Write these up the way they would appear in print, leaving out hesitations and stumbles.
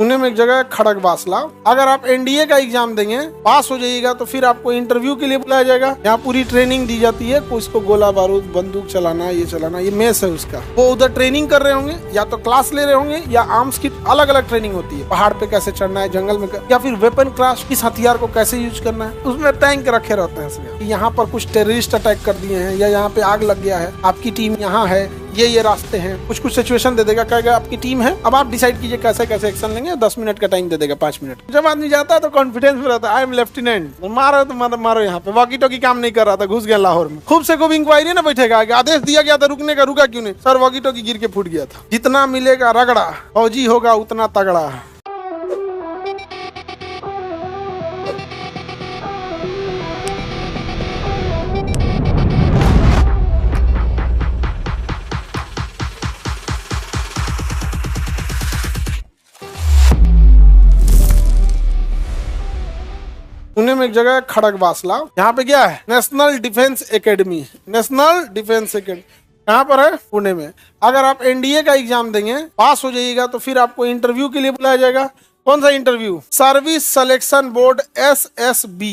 पुणे में एक जगह है खड़गवासला। अगर आप एनडीए का एग्जाम देंगे, पास हो जाइएगा तो फिर आपको इंटरव्यू के लिए बुलाया जाएगा। यहाँ पूरी ट्रेनिंग दी जाती है, उसको गोला बारूद बंदूक चलाना, ये चलाना, ये मेस है उसका। वो उधर ट्रेनिंग कर रहे होंगे, या तो क्लास ले रहे होंगे, या आर्म्स की अलग अलग ट्रेनिंग होती है। पहाड़ पे कैसे चढ़ना है, जंगल में या फिर वेपन क्लास, किस हथियार को कैसे यूज करना है। उसमें टैंक रखे रहते हैं। यहाँ पर कुछ टेररिस्ट अटैक कर दिए हैं, या यहाँ पे आग लग गया है, आपकी टीम यहाँ है, ये रास्ते हैं, कुछ सिचुएशन दे देगा, कहेगा आपकी टीम है, अब आप डिसाइड कीजिए कैसे कैसे एक्शन लेंगे। 10 मिनट का टाइम दे देगा, 5 मिनट। जब आदमी जाता है तो कॉन्फिडेंस में रहता है, आई एम लेफ्टिनेंट, मारो तो मारो। यहाँ पे वॉकी टॉकी काम नहीं कर रहा था, घुस गया लाहौर में। खूब से खूब इंक्वायरी ना बैठेगा, आदेश दिया गया था रुकने का, रुका क्यों नहीं? सर वॉकी टॉकी गिर के फूट गया था। जितना मिलेगा रगड़ा, फौजी होगा उतना तगड़ा। पुणे में एक जगह है खड़गवासला। यहाँ पे क्या है? National defence academy. National defence academy कहाँ पर है? पुणे में। अगर आप एनडीए का एग्जाम देंगे, पास हो जाइएगा तो फिर आपको इंटरव्यू के लिए बुलाया जाएगा। कौन सा interview? Service selection board, SSB।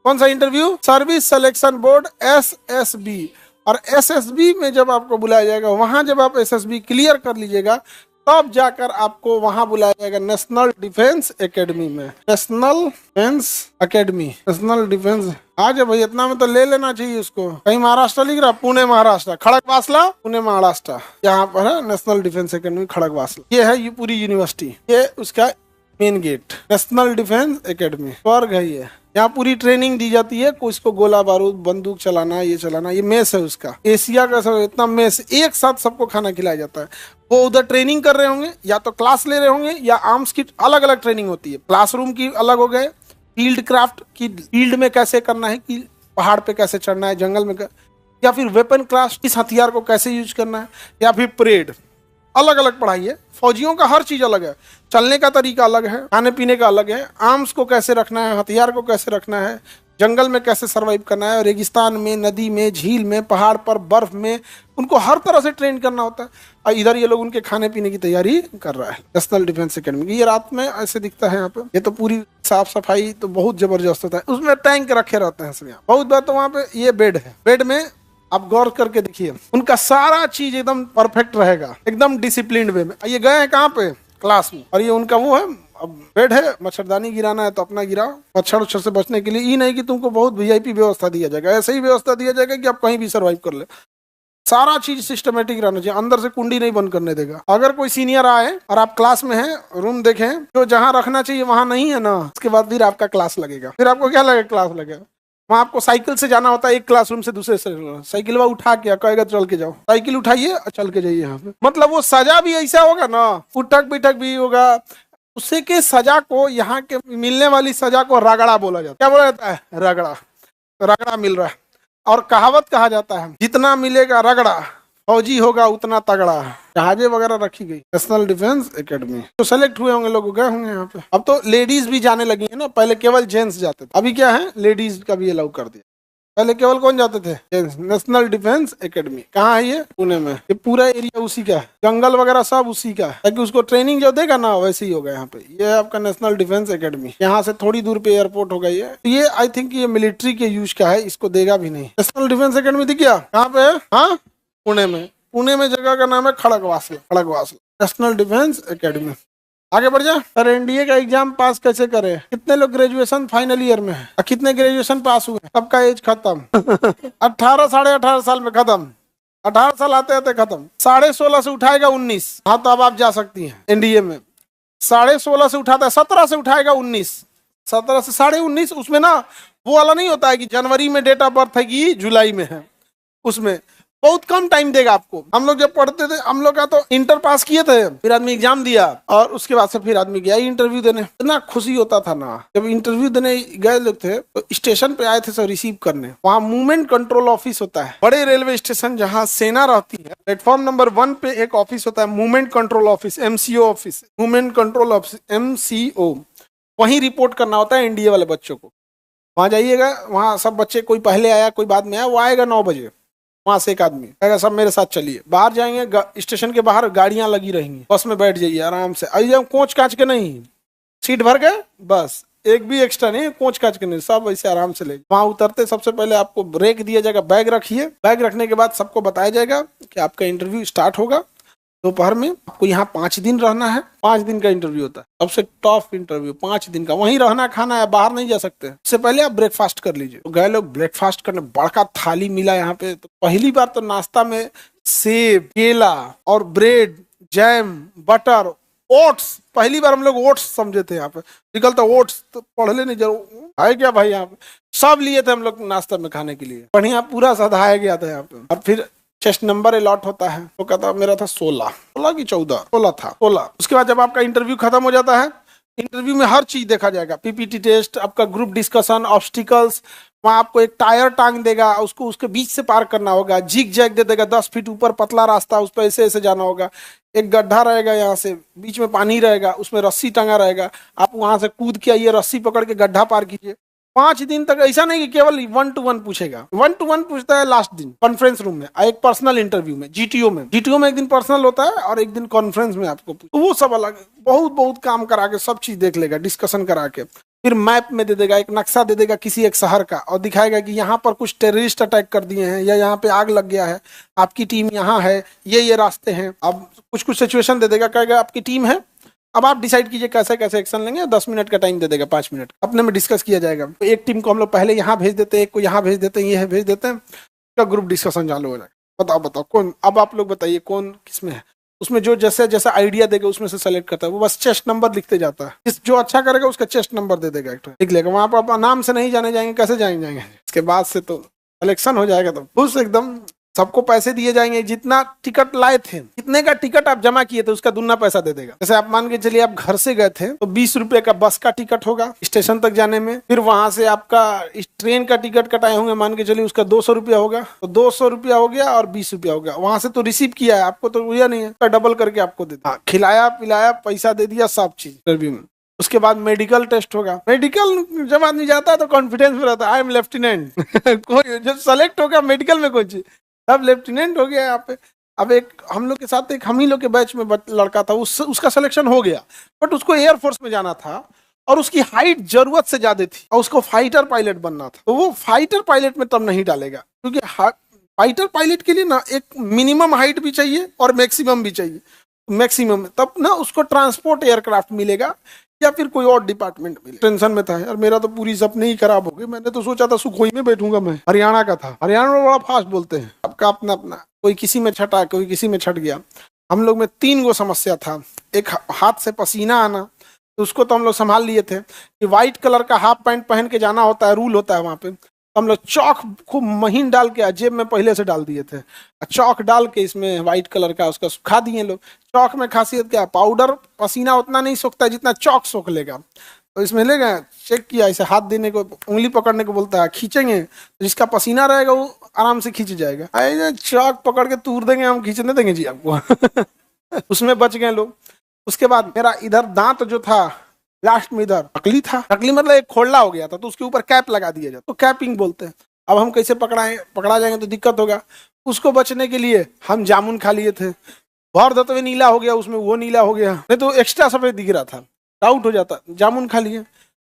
कौन सा interview? Service selection board, SSB। और SSB में जब आपको बुलाया जाएगा, वहां जब आप SSB क्लियर कर लीजिएगा, तब जाकर आपको वहां बुलाया जाएगा नेशनल डिफेंस एकेडमी में। National defence academy, national defence. आज भाई इतना में तो ले लेना चाहिए उसको। कहीं महाराष्ट्र लिख रहा, पुणे महाराष्ट्र, खड़गवासला पुणे महाराष्ट्र। यहाँ पर है नेशनल डिफेंस एकेडमी खड़गवासला। ये है ये पूरी यूनिवर्सिटी, ये उसका main gate. National defence academy स्वर्ग है ये। यहाँ पूरी ट्रेनिंग दी जाती है, इसको गोला बारूद बंदूक चलाना, ये चलाना, ये मेस है उसका। एशिया का सब इतना मेस, एक साथ सबको खाना खिलाया जाता है। वो उधर ट्रेनिंग कर रहे होंगे, या तो क्लास ले रहे होंगे, या आर्म्स की अलग अलग ट्रेनिंग होती है। क्लासरूम की अलग हो गए, फील्ड क्राफ्ट की, फील्ड में कैसे करना है, कि पहाड़ पे कैसे चढ़ना है, जंगल में या फिर वेपन क्राफ्ट, किस हथियार को कैसे यूज करना है, या फिर परेड। अलग अलग पढ़ाई है। फौजियों का हर चीज अलग है, चलने का तरीका अलग है, खाने पीने का अलग है, आर्म्स को कैसे रखना है, हथियार को कैसे रखना है, जंगल में कैसे सरवाइव करना है, रेगिस्तान में, नदी में, झील में, पहाड़ पर, बर्फ में, उनको हर तरह से ट्रेन करना होता है। और इधर ये लोग उनके खाने पीने की तैयारी कर रहा है नेशनल डिफेंस एकेडमी। ये रात में ऐसे दिखता है यहाँ पे। ये तो पूरी साफ सफाई तो बहुत जबरदस्त होता है। उसमें टैंक रखे रहते हैं यहाँ। बहुत बार तो वहाँ पे ये बेड है, बेड में आप गौर करके देखिए, उनका सारा चीज एकदम परफेक्ट रहेगा, एकदम डिसिप्लिन वे में। ये गए हैं कहाँ पे? क्लास में। और ये उनका वो है, अब बेड है, मच्छरदानी गिराना है तो अपना गिराओ, मच्छर उच्छर से बचने के लिए। ये नहीं कि तुमको बहुत VIP व्यवस्था दिया जाएगा, ऐसे ही व्यवस्था दिया जाएगा कि आप कहीं भी सर्वाइव कर ले। सारा चीज सिस्टमेटिक रहना चाहिए, अंदर से कुंडी नहीं बंद करने देगा। अगर कोई सीनियर आए और आप क्लास में हैं, रूम देखें, तो जहाँ रखना चाहिए वहां नहीं है ना, उसके बाद फिर आपका क्लास लगेगा। फिर आपको क्या लगेगा? क्लास लगेगा। वहाँ आपको साइकिल से जाना होता है, एक क्लासरूम से दूसरे से। साइकिल वह उठा के कहेगा चल के जाओ, साइकिल उठाइए और चल के जाइए। यहाँ पे मतलब वो सजा भी ऐसा होगा ना, उठक बैठक भी होगा। उससे के सजा को, यहाँ के मिलने वाली सजा को रगड़ा बोला जाता है। क्या बोला जाता है? रगड़ा। रगड़ा मिल रहा है। और कहावत कहा जाता है, जितना मिलेगा रगड़ा, फौजी होगा उतना तगड़ा। जहाजे वगैरह रखी गई नेशनल डिफेंस एकेडमी। तो सेलेक्ट हुए होंगे लोग, गए होंगे यहाँ पे। अब तो लेडीज भी जाने लगी है ना, पहले केवल जेंट्स जाते थे, अभी क्या है, लेडीज का भी अलाउ कर दिया। पहले केवल कौन जाते थे? जेंट्स। नेशनल डिफेंस एकेडमी कहाँ है ये? पुणे में। ये पूरा एरिया उसी का है, जंगल वगैरह सब उसी का है, ताकि उसको ट्रेनिंग जो देगा ना वैसे ही होगा यहाँ पे। ये है आपका नेशनल डिफेंस एकेडमी। यहाँ से थोड़ी दूर पे एयरपोर्ट होगा ये आई थिंक ये मिलिट्री के यूज का है, इसको देगा भी नहीं। नेशनल डिफेंस एकेडमी दिख गया कहाँ पे है? हाँ, पुणे में। पुणे में जगह का नाम है Khadakwasla. Khadakwasla national defence academy. आगे बढ़ जा। सर एनडीए का एग्जाम पास कैसे करे? कितने लोग ग्रेजुएशन फाइनल ईयर में है और कितने ग्रेजुएशन पास हुए? सबका एज खत्म 18 साढ़े 18 साल में खत्म। 18 साल आते आते खत्म। 16.5 से उठाएगा 19। हाँ तो अब आप जा सकती हैं एनडीए में। 16.5 से उठाता है, 17 से उठाएगा 19, 17 से 19.5। उसमें ना वो वाला नहीं होता है कि जनवरी में डेट ऑफ बर्थ है कि जुलाई में है, उसमें बहुत कम टाइम देगा आपको। हम लोग जब पढ़ते थे, हम लोग का तो इंटर पास किए थे, फिर आदमी एग्जाम दिया और उसके बाद से फिर आदमी गया इंटरव्यू देने। इतना खुशी होता था ना, जब इंटरव्यू देने गए लोग थे तो स्टेशन पे आए थे सब रिसीव करने। वहाँ मूवमेंट कंट्रोल ऑफिस होता है, बड़े रेलवे स्टेशन जहाँ सेना रहती है, प्लेटफॉर्म नंबर 1 पे एक ऑफिस होता है, movement control office, MCO office, movement control office, MCO। वहीं रिपोर्ट करना होता है एनडीए वाले बच्चों को। वहाँ जाइएगा, वहाँ सब बच्चे, कोई पहले आया कोई बाद में आया, वो आएगा 9 बजे, वहां से एक आदमी कहेगा सब मेरे साथ चलिए, बाहर जाएंगे, स्टेशन के बाहर गाड़ियां लगी रहेंगी, बस में बैठ जाइए आराम से, आइए कोच कांच के नहीं, सीट भर गए बस, एक भी एक्स्ट्रा नहीं, कोच काच के नहीं, सब ऐसे आराम से ले। वहां उतरते सबसे पहले आपको ब्रेक दिया जाएगा, बैग रखिए, बैग रखने के बाद सबको बताया जाएगा कि आपका इंटरव्यू स्टार्ट होगा दोपहर में, आपको यहाँ 5 दिन रहना है, 5 दिन का इंटरव्यू होता है, सबसे टफ इंटरव्यू 5 दिन का, वहीं रहना खाना है, बाहर नहीं जा सकते। उससे पहले आप ब्रेकफास्ट कर लीजिए। तो गए लोग ब्रेकफास्ट करने, बड़का थाली मिला यहाँ पे, तो पहली बार तो नाश्ता में सेब, केला और ब्रेड, जैम, बटर, ओट्स, पहली बार हम लोग ओट्स समझे थे, यहाँ पे निकलता ओट्स, तो पढ़ लेने जरूर है क्या भाई, यहाँ पे सब लिए थे हम लोग नाश्ता में खाने के लिए, बढ़िया पूरा सधाया गया था यहाँ पे। और फिर चेस्ट नंबर अलॉट होता है, तो कहता मेरा था 16 की 14 था 16। उसके बाद जब आपका इंटरव्यू खत्म हो जाता है, इंटरव्यू में हर चीज देखा जाएगा, पीपीटी टेस्ट, आपका ग्रुप डिस्कशन, ऑब्स्टिकल्स, वहां आपको एक टायर टांग देगा, उसको उसके बीच से पार करना होगा, जिग जैग दे देगा 10 फीट ऊपर पतला रास्ता, उस पर ऐसे ऐसे जाना होगा, एक गड्ढा रहेगा यहाँ से, बीच में पानी रहेगा, उसमें रस्सी टंगा रहेगा, आप वहां से कूद के आइए, रस्सी पकड़ के गड्ढा पार कीजिए। 5 दिन तक ऐसा नहीं कि केवल 1 to 1 पूछेगा, 1 to 1 पूछता है लास्ट दिन कॉन्फ्रेंस रूम में, एक पर्सनल इंटरव्यू में, जीटीओ में एक दिन पर्सनल होता है और एक दिन कॉन्फ्रेंस में आपको, तो वो सब अलग बहुत बहुत काम करा के सब चीज देख लेगा, डिस्कशन करा के, फिर मैप में दे देगा, एक नक्शा दे देगा किसी एक शहर का, और दिखाएगा कि यहाँ पर कुछ टेररिस्ट अटैक कर दिए हैं, या यहाँ पे आग लग गया है, आपकी टीम यहाँ है, ये रास्ते हैं। अब कुछ कुछ सिचुएशन दे देगा, कहेगा आपकी टीम है, अब आप डिसाइड कीजिए कैसे कैसे एक्शन लेंगे, 10 मिनट का टाइम दे देगा, 5 मिनट अपने में डिस्कस किया जाएगा। तो एक टीम को हम लोग पहले यहाँ भेज देते हैं, एक को यहाँ भेज देते हैं, ये भेज देते हैं, तो ग्रुप डिस्कशन चालू हो जाएगा। बताओ कौन, अब आप लोग बताइए कौन किसमें है, उसमें जो जैसे जैसा आइडिया देगा उसमें से सेलेक्ट करता है, वो बस चेस्ट नंबर लिखते जाता है, जो अच्छा करेगा उसका चेस्ट नंबर दे देगा, लिख लेगा, वहां पर नाम से नहीं जाने जाएंगे, कैसे जाएंगे, इसके बाद से तो सिलेक्शन हो जाएगा, तो खुश एकदम, सबको पैसे दिए जाएंगे, जितना टिकट लाए थे, जितने का टिकट आप जमा किए थे उसका दुगना पैसा दे देगा। जैसे आप मान के चलिए आप घर से गए थे तो 20 रुपए का बस का टिकट होगा स्टेशन तक जाने में, फिर वहां से आपका ट्रेन का टिकट कटाए होंगे, मान के चलिए उसका 200 रुपया होगा, तो 200 रुपया हो गया और 20 रुपया हो गया, वहां से तो रिसीव किया है, आपको तो हुआ नहीं है, डबल करके आपको दे दिया, खिलाया पिलाया, पैसा दे दिया, सब चीज इंटरव्यू में। उसके बाद मेडिकल टेस्ट होगा, मेडिकल जब आदमी जाता है तो कॉन्फिडेंस में रहता है, आई एम लेफ्टिनेंट कोई जब सेलेक्ट होगा मेडिकल में कोई चीज, अब लेफ्टिनेंट हो गया यहाँ पे। अब एक हम लोग के साथ एक हम ही लोग के बैच में लड़का था, उसका सिलेक्शन हो गया, बट उसको एयरफोर्स में जाना था और उसकी हाइट जरूरत से ज्यादा थी और उसको फाइटर पायलट बनना था, तो वो फाइटर पायलट में तब नहीं डालेगा, क्योंकि फाइटर पायलट के लिए ना एक मिनिमम हाइट भी चाहिए और मैक्सिमम भी चाहिए, मैक्सिमम तब ना उसको ट्रांसपोर्ट एयरक्राफ्ट मिलेगा या फिर कोई और डिपार्टमेंट मिले। टेंशन में था यार, मेरा तो पूरी सपने ही खराब हो गए, मैंने तो सोचा था सुखोई में बैठूंगा, मैं हरियाणा का था, हरियाणा में बड़ा फास्ट बोलते हैं, सबका अपना अपना, कोई किसी में छटा, कोई किसी में छट गया। हम लोग में 3 गो समस्या था, एक हाथ से पसीना आना, तो उसको तो हम लोग संभाल लिए थे कि व्हाइट कलर का हाफ पैंट पहन के जाना होता है, रूल होता है वहां पे, हम लोग चौक खूब महीन डाल के जेब में पहले से डाल दिए थे, चौक डाल के इसमें व्हाइट कलर का उसका सुखा दिए लोग। चौक में खासियत क्या, पाउडर पसीना उतना नहीं सोखता जितना चौक सोख लेगा, तो इसमें ले गए, चेक किया, ऐसे हाथ देने को, उंगली पकड़ने को बोलता है, खींचेंगे तो जिसका पसीना रहेगा वो आराम से खींच जाएगा, ऐसे चौक पकड़ के तूर देंगे, हम खींचने देंगे जी आपको उसमें बच गए लोग। उसके बाद मेरा इधर दांत जो था लास्ट में इधर नकली था, नकली मतलब एक खोलना हो गया था, तो उसके ऊपर कैप लगा दिया जाता, तो कैपिंग बोलते हैं। अब हम कैसे पकड़ा जाएंगे तो दिक्कत होगा, उसको बचने के लिए हम जामुन खा लिए थे, भर दत्त में नीला हो गया, उसमें वो नीला हो गया, नहीं तो एक्स्ट्रा सफेद दिख रहा था, डाउट हो जाता, जामुन खा लिए,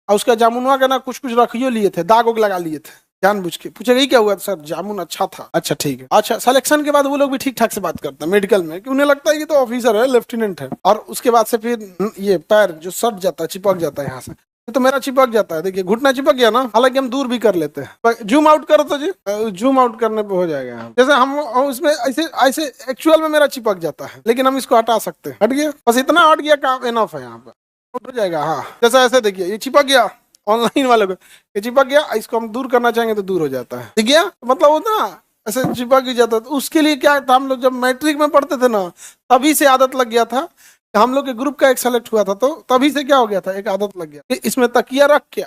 और उसका जामुनवा का ना कुछ कुछ रखियो लिए थे, दाग उग लगा लिए थे जानबूझ के, पूछेगा क्या हुआ, सर जामुन अच्छा था, अच्छा ठीक है। अच्छा सिलेक्शन के बाद वो लोग भी ठीक ठाक से बात करते हैं मेडिकल में, कि उन्हें लगता है कि तो ऑफिसर है, लेफ्टिनेंट है। और उसके बाद से फिर ये पैर जो सट जाता है, चिपक जाता है यहाँ से, तो मेरा चिपक जाता है, देखिए घुटना चिपक गया ना, हालांकि हम दूर भी कर लेते हैं, जूम आउट करो तो जी, जूम आउट करने पे हो जाएगा, जैसे हम उसमें ऐसे ऐसे एक्चुअल में मेरा चिपक जाता है, लेकिन हम इसको हटा सकते हैं, हट गया, बस इतना हट गया काम एनफ है, यहाँ पर हो जाएगा। हाँ जैसा ऐसे देखिए ये चिपक गया, ऑनलाइन वाले को ये चिपक गया, इसको हम दूर करना चाहेंगे तो दूर हो जाता है, ठीक है, मतलब वो ना ऐसे चिपक ही जाता है। तो उसके लिए क्या था, हम लोग जब मैट्रिक में पढ़ते थे ना, तभी से आदत लग गया था, हम लोग के ग्रुप का एक सेलेक्ट हुआ था, तो तभी से क्या हो गया था, एक आदत लग गया कि इसमें तकिया रख के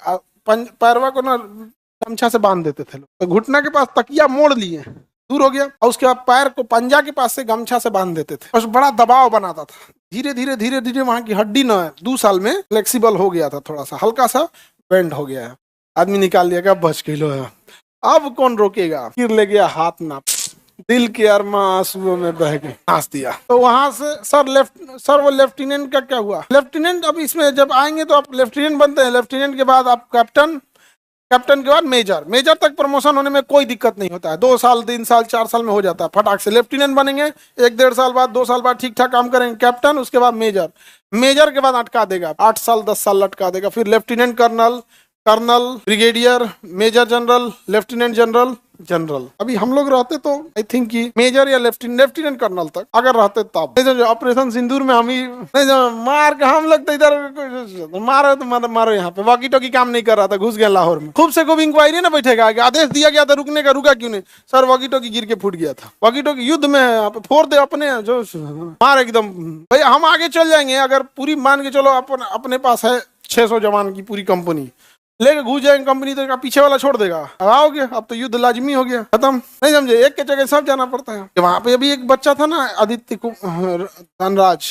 पैरवा को ना गमछा से बांध देते थे लोग, तो घुटना के पास तकिया मोड़ लिए, दूर हो गया, और उसके बाद पैर को पंजा के पास से गमछा से बांध देते थे, और बड़ा दबाव बनाता था, धीरे धीरे धीरे धीरे वहां की हड्डी ना 2 साल में फ्लेक्सिबल हो गया था, थोड़ा सा हल्का सा बेंड हो गया है, आदमी निकाल लिया, क्या बच किलो है, अब कौन रोकेगा, फिर ले गया हाथ नाप, दिल के अरमा आंसुओं में बह गए, नाच दिया। तो वहां से सर वो लेफ्टिनेंट का क्या हुआ, लेफ्टिनेंट, अब इसमें जब आएंगे तो आप लेफ्टिनेंट बनते हैं, लेफ्टिनेंट के बाद आप कैप्टन, कैप्टन के बाद मेजर, मेजर तक प्रमोशन होने में कोई दिक्कत नहीं होता है, 2 साल 3 साल 4 साल में हो जाता है फटाक से। लेफ्टिनेंट बनेंगे 1-1.5 साल बाद 2 साल बाद ठीक ठाक काम करेंगे, कैप्टन, उसके बाद मेजर, मेजर के बाद अटका देगा 8 साल 10 साल लटका देगा, फिर lieutenant colonel, colonel, brigadier, major general, lieutenant general, general. अभी हम लोग रहते तो आई थिंक कि मेजर या लेफ्टिनेंट कर्नल तक अगर रहते तब, नहीं जो ऑपरेशन सिंदूर में हम ही नहीं जो मार के हम लोग तो इधर मारो तो मारो, यहाँ पे वॉकी टॉकी काम नहीं कर रहा था, घुस गया लाहौर में, खूब से खूब इंक्वायरी ना बैठेगा, आदेश दिया गया था रुकने का, रुका क्यों नहीं सर, वॉकी टॉकी गिर के फूट गया था, वॉकी टॉकी युद्ध में फोड़ दे अपने जो मार एकदम, भाई हम आगे चल जाएंगे अगर पूरी मान के चलो अपने पास है 600 जवान की पूरी कंपनी, लेके घुस जाएंगे कंपनी तो पीछे वाला छोड़ देगा, अब आओगे, अब तो युद्ध लाजमी हो गया, खत्म, नहीं समझे, एक के जगह सब जाना पड़ता है। वहां पे अभी एक बच्चा था ना आदित्य धनराज,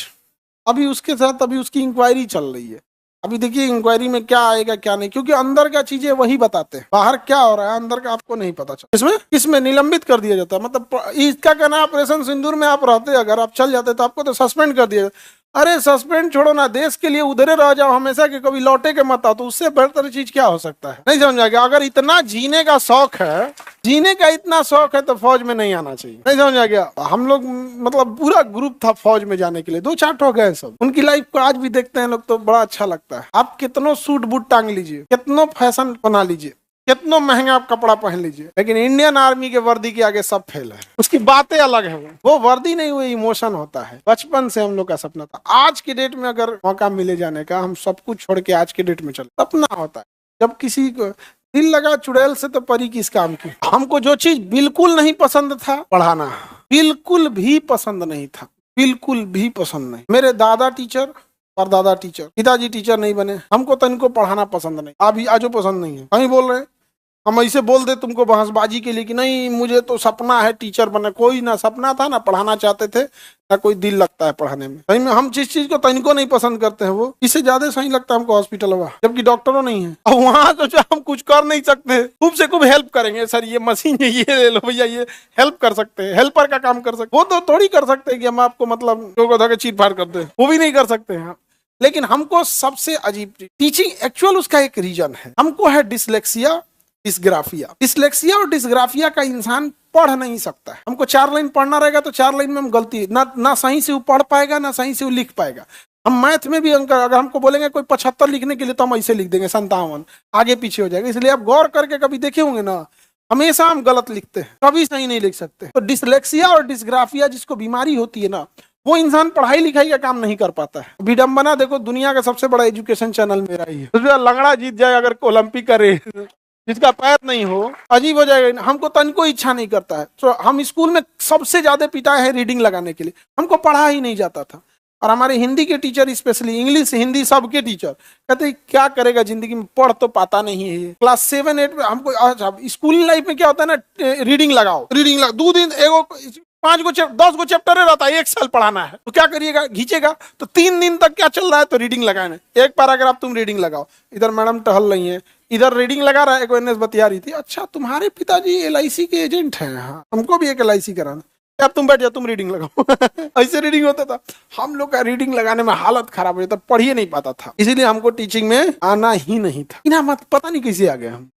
अभी उसके साथ अभी उसकी इंक्वायरी चल रही है, अभी देखिए इंक्वायरी में क्या आएगा क्या नहीं, क्योंकि अंदर क्या चीजें वही बताते हैं, बाहर क्या हो रहा है अंदर का आपको नहीं पता चलता। इसमें निलंबित कर दिया जाता है, मतलब इसका कहना ऑपरेशन सिंदूर में आप रहते, अगर आप चल जाते तो आपको तो सस्पेंड कर दिया। अरे सस्पेंड छोड़ो ना, देश के लिए उधरे रह जाओ हमेशा कि कभी लौटे के मत आओ, तो उससे बेहतर चीज क्या हो सकता है, नहीं समझ आ गया। अगर इतना जीने का शौक है, जीने का इतना शौक है तो फौज में नहीं आना चाहिए, नहीं समझ आ गया। हम लोग मतलब पूरा ग्रुप था फौज में जाने के लिए, 2-4 ठोक गए सब, उनकी लाइफ को आज भी देखते हैं लोग तो बड़ा अच्छा लगता है। आप कितनों सूट बूट टांग लीजिए, कितनों फैशन बना लीजिए, कितना महंगा आप कपड़ा पहन लीजिए, लेकिन इंडियन आर्मी के वर्दी के आगे सब फेल है, उसकी बातें अलग है, वो वर्दी नहीं, वो इमोशन होता है। बचपन से हम लोग का सपना था, आज के डेट में अगर मौका मिले जाने का, हम सब कुछ छोड़ के आज के डेट में चले, सपना होता है। जब किसी को दिल लगा चुड़ैल से तो परी किस काम की। हमको जो चीज बिल्कुल नहीं पसंद था, पढ़ाना बिल्कुल भी पसंद नहीं था, बिल्कुल भी पसंद नहीं। मेरे दादा टीचर और दादा टीचर, पिताजी टीचर नहीं बने, हमको तो इनको पढ़ाना पसंद नहीं, अभी आजो पसंद नहीं है। कहीं बोल रहे हैं हम ऐसे बोल दे तुमको बहसबाजी के लिए कि नहीं मुझे तो सपना है टीचर बनना, कोई ना सपना था ना पढ़ाना चाहते थे ना कोई दिल लगता है पढ़ाने में। सही में हम जिस चीज को तनिको नहीं पसंद करते हैं वो इससे ज्यादा सही लगता है हमको हॉस्पिटल हुआ, जबकि डॉक्टरों नहीं है। और वहां तो हम कुछ कर नहीं सकते, खूब से खूब हेल्प करेंगे, सर ये मशीन है ये ले लो भैया, ये हेल्प कर सकते हैं, हेल्पर का काम कर सकते, वो तो थोड़ी कर सकते हैं कि हम आपको मतलब धोखे चीर फाड़ करते हैं, वो भी नहीं कर सकते हैं। लेकिन हमको सबसे अजीब टीचिंग एक्चुअल उसका एक रीजन है, हमको है डिसलेक्सिया डिस्ग्राफिया। डिसलेक्सिया और डिस्ग्राफिया का इंसान पढ़ नहीं सकता है। हमको 4 लाइन पढ़ना रहेगा तो 4 लाइन में हम गलती ना सही से वो पढ़ पाएगा ना सही से वो लिख पाएगा। हम मैथ में भी अगर हमको बोलेंगे कोई 75 लिखने के लिए तो हम ऐसे लिख देंगे 57, आगे पीछे हो जाएगा। इसलिए आप गौर करके कभी देखे होंगे ना, हमेशा हम गलत लिखते हैं, कभी सही नहीं लिख सकते। तो डिसलेक्सिया और डिस्ग्राफिया जिसको बीमारी होती है ना, वो इंसान पढ़ाई लिखाई का काम नहीं कर पाता है। विडंबना देखो, दुनिया का सबसे बड़ा एजुकेशन चैनल मेरा ही है, उसमें लंगड़ा जीत जाए अगर ओलंपिक का रेस, जिसका पैर नहीं हो अजीब हो जाएगा। हमको तनिको इच्छा नहीं करता है। तो हम स्कूल में सबसे ज्यादा पिटाए हैं रीडिंग लगाने के लिए, हमको पढ़ा ही नहीं जाता था। और हमारे हिंदी के टीचर, स्पेशली इंग्लिश हिंदी सबके टीचर कहते क्या करेगा जिंदगी में, पढ़ तो पाता नहीं है। क्लास 7-8 में हमको, अच्छा स्कूल लाइफ में क्या होता है ना, रीडिंग लगाओ, रीडिंग 2 दिन 5 को 10 को चैप्टर रहता है, 1 साल पढ़ाना है, तो क्या करिएगा, घींचेगा तो 3 दिन तक क्या चल रहा है, तो रीडिंग लगाना है। एक पैराग्राफ तुम रीडिंग लगाओ, इधर मैडम टहल रही है, इधर रीडिंग लगा रहा है, एक एनएस बतिया रही थी, अच्छा तुम्हारे पिताजी LIC के एजेंट हैं, हाँ हमको भी एक LIC कराना, अब तुम बैठ जाओ तुम रीडिंग लगाओ ऐसे रीडिंग होता था। हम लोग का रीडिंग लगाने में हालत खराब हो जाता, पढ़ ही नहीं पाता था, इसीलिए हमको टीचिंग में आना ही नहीं था। इना मत पता नहीं कैसे आ गए हम।